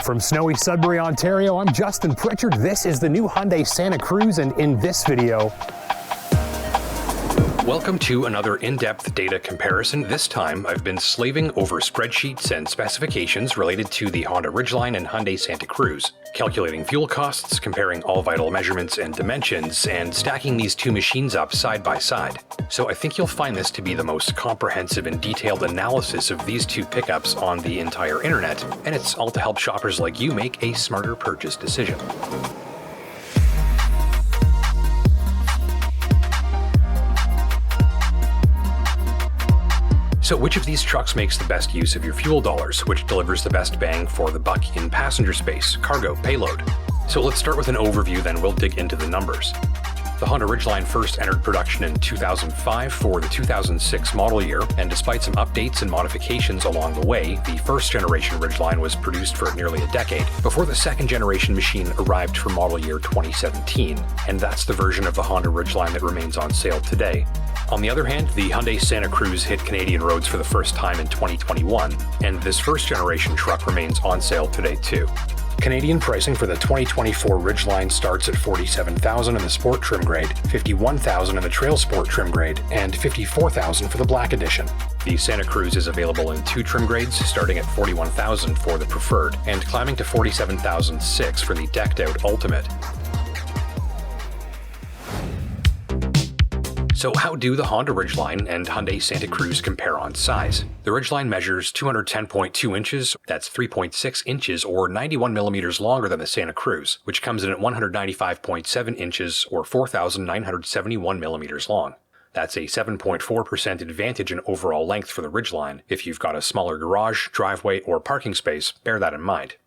From snowy Sudbury, Ontario, I'm Justin Pritchard. This is the new Hyundai Santa Cruz, and in this video, welcome to another in-depth data comparison. This time, I've been slaving over spreadsheets and specifications related to the Honda Ridgeline and Hyundai Santa Cruz, calculating fuel costs, comparing all vital measurements and dimensions, and stacking these two machines up side by side. So I think you'll find this to be the most comprehensive and detailed analysis of these two pickups on the entire internet, and it's all to help shoppers like you make a smarter purchase decision. So which of these trucks makes the best use of your fuel dollars? Which delivers the best bang for the buck in passenger space, cargo, payload? So let's start with an overview, then we'll dig into the numbers. The Honda Ridgeline first entered production in 2005 for the 2006 model year, and despite some updates and modifications along the way, the first generation Ridgeline was produced for nearly a decade before the second generation machine arrived for model year 2017, and that's the version of the Honda Ridgeline that remains on sale today. On the other hand, the Hyundai Santa Cruz hit Canadian roads for the first time in 2021, and this first generation truck remains on sale today too. Canadian pricing for the 2024 Ridgeline starts at $47,000 in the Sport trim grade, $51,000 in the Trail Sport trim grade, and $54,000 for the Black Edition. The Santa Cruz is available in two trim grades, starting at $41,000 for the Preferred, and climbing to $47,006 for the Decked Out Ultimate. So how do the Honda Ridgeline and Hyundai Santa Cruz compare on size? The Ridgeline measures 210.2 inches, that's 3.6 inches or 91 millimeters longer than the Santa Cruz, which comes in at 195.7 inches or 4,971 millimeters long. That's a 7.4% advantage in overall length for the Ridgeline. If you've got a smaller garage, driveway, or parking space, bear that in mind.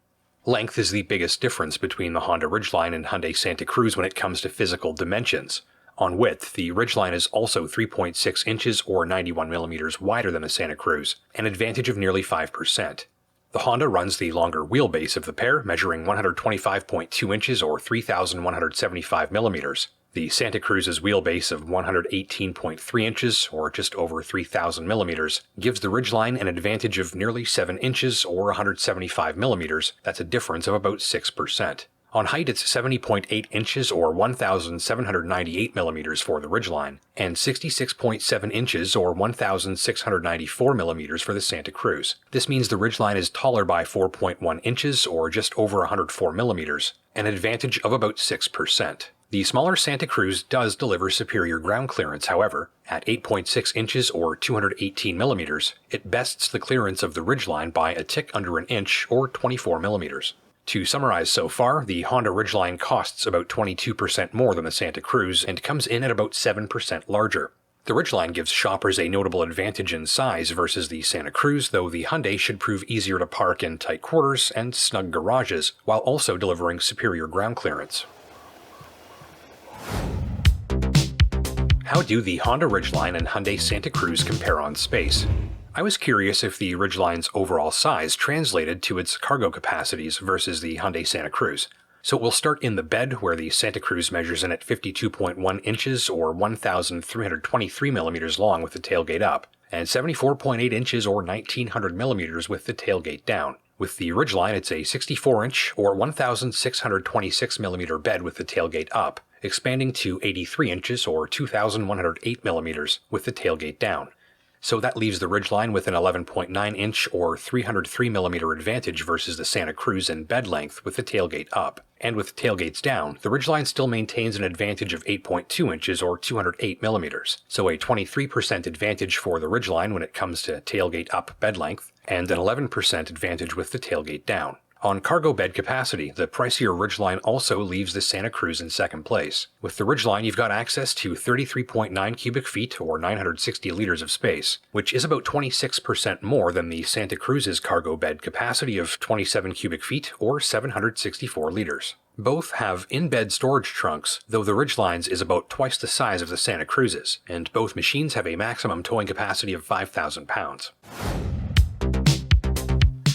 Length is the biggest difference between the Honda Ridgeline and Hyundai Santa Cruz when it comes to physical dimensions. On width, the Ridgeline is also 3.6 inches or 91 millimeters wider than the Santa Cruz, an advantage of nearly 5%. The Honda runs the longer wheelbase of the pair, measuring 125.2 inches or 3,175 millimeters. The Santa Cruz's wheelbase of 118.3 inches, or just over 3,000 millimeters, gives the Ridgeline an advantage of nearly 7 inches or 175 millimeters. That's a difference of about 6%. On height, it's 70.8 inches or 1,798 millimeters for the Ridgeline, and 66.7 inches or 1,694 millimeters for the Santa Cruz. This means the Ridgeline is taller by 4.1 inches or just over 104 millimeters, an advantage of about 6%. The smaller Santa Cruz does deliver superior ground clearance, however. At 8.6 inches or 218 millimeters, it bests the clearance of the Ridgeline by a tick under an inch or 24 millimeters. To summarize so far, the Honda Ridgeline costs about 22% more than the Santa Cruz and comes in at about 7% larger. The Ridgeline gives shoppers a notable advantage in size versus the Santa Cruz, though the Hyundai should prove easier to park in tight quarters and snug garages, while also delivering superior ground clearance. How do the Honda Ridgeline and Hyundai Santa Cruz compare on space? I was curious if the Ridgeline's overall size translated to its cargo capacities versus the Hyundai Santa Cruz. So we'll start in the bed, where the Santa Cruz measures in at 52.1 inches or 1,323 millimeters long with the tailgate up, and 74.8 inches or 1,900 millimeters with the tailgate down. With the Ridgeline, it's a 64-inch or 1,626 millimeter bed with the tailgate up, expanding to 83 inches or 2,108 millimeters with the tailgate down. So that leaves the Ridgeline with an 11.9 inch or 303 millimeter advantage versus the Santa Cruz in bed length with the tailgate up. And with tailgates down, the Ridgeline still maintains an advantage of 8.2 inches or 208 millimeters. So a 23% advantage for the Ridgeline when it comes to tailgate up bed length, and an 11% advantage with the tailgate down. On cargo bed capacity, the pricier Ridgeline also leaves the Santa Cruz in second place. With the Ridgeline, you've got access to 33.9 cubic feet or 960 liters of space, which is about 26% more than the Santa Cruz's cargo bed capacity of 27 cubic feet or 764 liters. Both have in-bed storage trunks, though the Ridgeline's is about twice the size of the Santa Cruz's, and both machines have a maximum towing capacity of 5,000 pounds.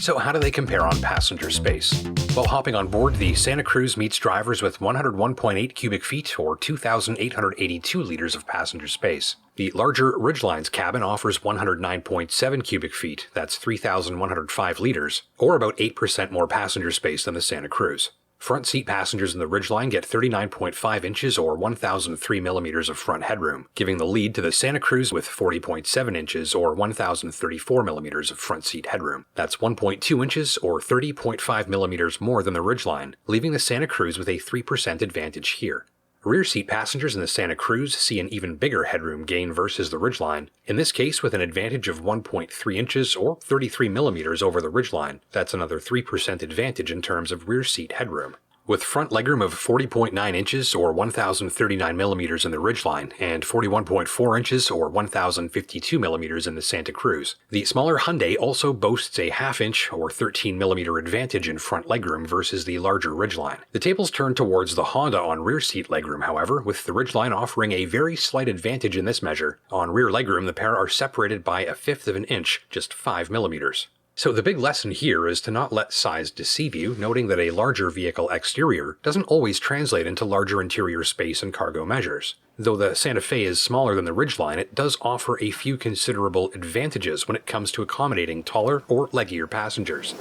So how do they compare on passenger space? While hopping on board, the Santa Cruz meets drivers with 101.8 cubic feet or 2,882 liters of passenger space. The larger Ridgeline's cabin offers 109.7 cubic feet, that's 3,105 liters, or about 8% more passenger space than the Santa Cruz. Front seat passengers in the Ridgeline get 39.5 inches or 1,003 millimeters of front headroom, giving the lead to the Santa Cruz with 40.7 inches or 1,034 millimeters of front seat headroom. That's 1.2 inches or 30.5 millimeters more than the Ridgeline, leaving the Santa Cruz with a 3% advantage here. Rear seat passengers in the Santa Cruz see an even bigger headroom gain versus the Ridgeline, in this case with an advantage of 1.3 inches or 33 millimeters over the Ridgeline. That's another 3% advantage in terms of rear seat headroom. With front legroom of 40.9 inches or 1,039 millimeters in the Ridgeline and 41.4 inches or 1,052 millimeters in the Santa Cruz, the smaller Hyundai also boasts a half-inch or 13 millimeter advantage in front legroom versus the larger Ridgeline. The tables turn towards the Honda on rear seat legroom, however, with the Ridgeline offering a very slight advantage in this measure. On rear legroom, the pair are separated by 1/5 of an inch, just 5 millimeters. So the big lesson here is to not let size deceive you, noting that a larger vehicle exterior doesn't always translate into larger interior space and cargo measures. Though the Santa Fe is smaller than the Ridgeline, it does offer a few considerable advantages when it comes to accommodating taller or leggier passengers.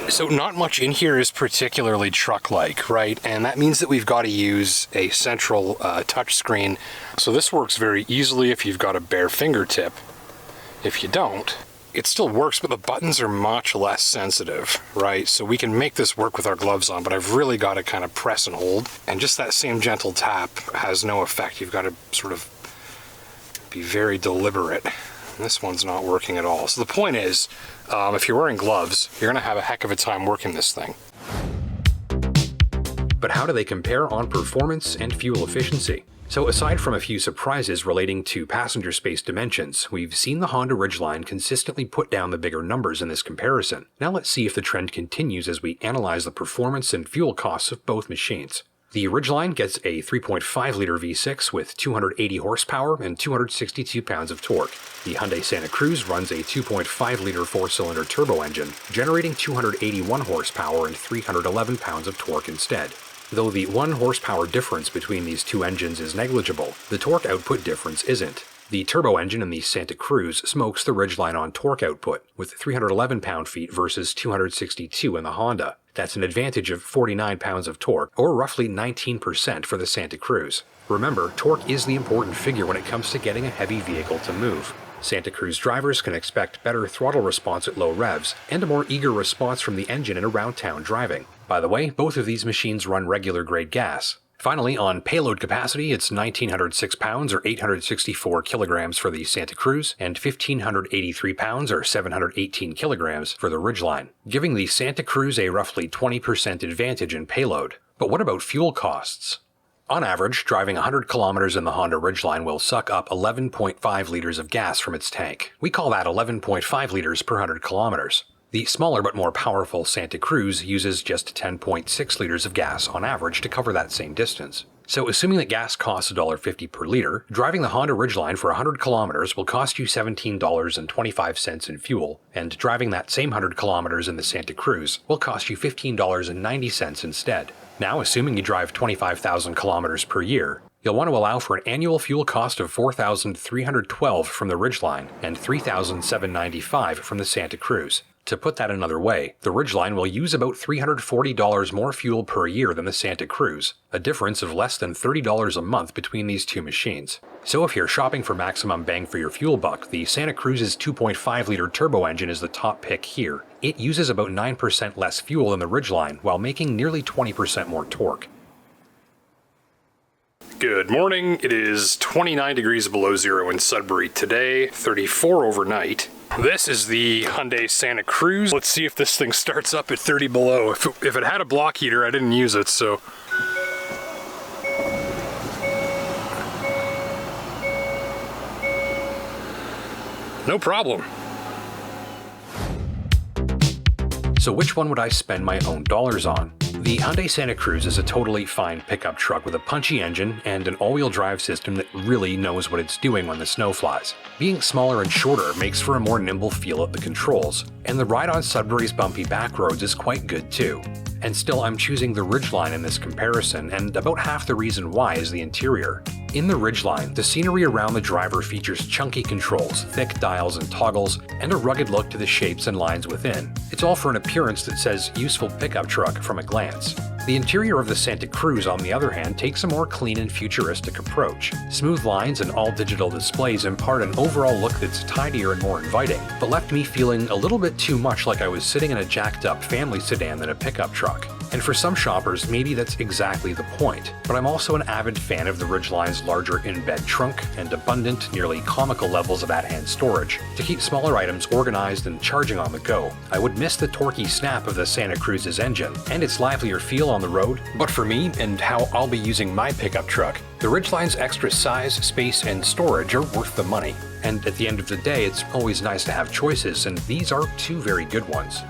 So not much in here is particularly truck-like, right? And that means that we've got to use a central touchscreen. So this works very easily if you've got a bare fingertip. If you don't, it still works, but the buttons are much less sensitive, right? So we can make this work with our gloves on, but I've really got to kind of press and hold. And just that same gentle tap has no effect. You've got to sort of be very deliberate. And this one's not working at all. So the point is, if you're wearing gloves, you're going to have a heck of a time working this thing. But how do they compare on performance and fuel efficiency? So aside from a few surprises relating to passenger space dimensions, we've seen the Honda Ridgeline consistently put down the bigger numbers in this comparison. Now let's see if the trend continues as we analyze the performance and fuel costs of both machines. The Ridgeline gets a 3.5-liter V6 with 280 horsepower and 262 pounds of torque. The Hyundai Santa Cruz runs a 2.5-liter four-cylinder turbo engine, generating 281 horsepower and 311 pounds of torque instead. Though the 1 horsepower difference between these two engines is negligible, the torque output difference isn't. The turbo engine in the Santa Cruz smokes the Ridgeline on torque output, with 311 pound-feet versus 262 in the Honda. That's an advantage of 49 pounds of torque, or roughly 19% for the Santa Cruz. Remember, torque is the important figure when it comes to getting a heavy vehicle to move. Santa Cruz drivers can expect better throttle response at low revs, and a more eager response from the engine in around town driving. By the way, both of these machines run regular grade gas. Finally, on payload capacity, it's 1,906 pounds or 864 kilograms for the Santa Cruz, and 1,583 pounds or 718 kilograms for the Ridgeline, giving the Santa Cruz a roughly 20% advantage in payload. But what about fuel costs? On average, driving 100 kilometers in the Honda Ridgeline will suck up 11.5 liters of gas from its tank. We call that 11.5 liters per 100 kilometers. The smaller but more powerful Santa Cruz uses just 10.6 liters of gas on average to cover that same distance. So assuming that gas costs $1.50 per liter, driving the Honda Ridgeline for 100 kilometers will cost you $17.25 in fuel, and driving that same 100 kilometers in the Santa Cruz will cost you $15.90 instead. Now, assuming you drive 25,000 kilometers per year, you'll want to allow for an annual fuel cost of $4,312 from the Ridgeline and $3,795 from the Santa Cruz. To put that another way, the Ridgeline will use about $340 more fuel per year than the Santa Cruz, a difference of less than $30 a month between these two machines. So if you're shopping for maximum bang for your fuel buck, the Santa Cruz's 2.5-liter turbo engine is the top pick here. It uses about 9% less fuel than the Ridgeline while making nearly 20% more torque. Good morning. It is 29 degrees below zero in Sudbury today, 34 overnight. This is the Hyundai Santa Cruz. Let's see if this thing starts up at 30 below. If it had a block heater, I didn't use it, so. No problem. So which one would I spend my own dollars on? The Hyundai Santa Cruz is a totally fine pickup truck with a punchy engine and an all-wheel drive system that really knows what it's doing when the snow flies. Being smaller and shorter makes for a more nimble feel at the controls, and the ride on Sudbury's bumpy back roads is quite good too. And still, I'm choosing the Ridgeline in this comparison, and about half the reason why is the interior. In the Ridgeline, the scenery around the driver features chunky controls, thick dials and toggles, and a rugged look to the shapes and lines within. It's all for an appearance that says useful pickup truck from a glance. The interior of the Santa Cruz, on the other hand, takes a more clean and futuristic approach. Smooth lines and all-digital displays impart an overall look that's tidier and more inviting, but left me feeling a little bit too much like I was sitting in a jacked-up family sedan than a pickup truck. And for some shoppers, maybe that's exactly the point. But I'm also an avid fan of the Ridgeline's larger in-bed trunk and abundant, nearly comical levels of at-hand storage to keep smaller items organized and charging on the go. I would miss the torquey snap of the Santa Cruz's engine and its livelier feel on the road, but for me and how I'll be using my pickup truck, the Ridgeline's extra size, space, and storage are worth the money. And at the end of the day, it's always nice to have choices, and these are two very good ones.